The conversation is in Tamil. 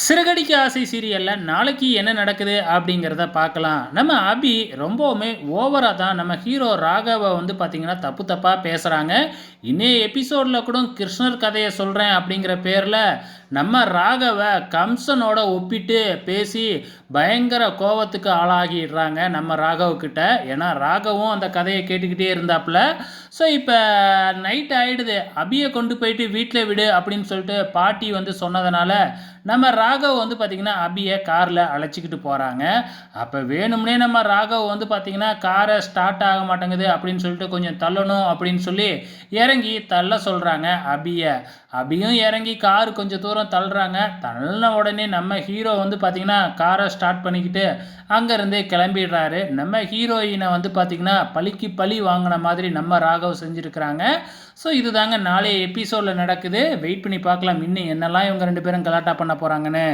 சிறகடிக்க ஆசை சீரியல்ல நாளைக்கு என்ன நடக்குது அப்படிங்கிறத பார்க்கலாம். நம்ம அபி ரொம்பவுமே ஓவரா தான் நம்ம ஹீரோ ராகவ வந்து பார்த்தீங்கன்னா, தப்பு தப்பா பேசுறாங்க. இன்னைய எபிசோட்ல கூட கிருஷ்ணர் கதைய சொல்றேன் அப்படிங்கிற பேர்ல, நம்ம ராகவ கம்சனோட ஒப்பிட்டு பேசி பயங்கர கோவத்துக்கு ஆளாகிடுறாங்க நம்ம ராகவ் கிட்ட. ஏன்னா ராகவும் அந்த கதையை கேட்டுக்கிட்டே இருந்தாப்புல. ஸோ இப்போ நைட் ஆயிடுது. அபிய கொண்டு போயிட்டு வீட்ல விடு அப்படின்னு சொல்லிட்டு பாட்டி வந்து சொன்னதுனால, நம்ம ராகவ் வந்து பார்த்திங்கன்னா அபியை காரில் அழைச்சிக்கிட்டு போகிறாங்க. அப்போ வேணும்னே நம்ம ராகவ் வந்து பார்த்திங்கன்னா காரை ஸ்டார்ட் ஆக மாட்டேங்குது அப்படின்னு சொல்லிட்டு கொஞ்சம் தள்ளணும் அப்படின்னு சொல்லி இறங்கி தள்ள சொல்கிறாங்க அபியை. அபியும் இறங்கி கார் கொஞ்சம் தூரம் தள்ளுறாங்க. தள்ளின உடனே நம்ம ஹீரோ வந்து பார்த்திங்கன்னா காரை ஸ்டார்ட் பண்ணிக்கிட்டு அங்கேருந்தே கிளம்பிடுறாரு. நம்ம ஹீரோயினை வந்து பார்த்திங்கன்னா பழிக்கு பழி வாங்கின மாதிரி நம்ம ராகவ் செஞ்சுருக்கிறாங்க. ஸோ இதுதாங்க நாளைய எபிசோடில் நடக்குது. வெயிட் பண்ணி பார்க்கலாம் இன்னும் என்னெல்லாம் இவங்க 2 பேரும் கலாட்டா பண்ண போகிறாங்கன்னு.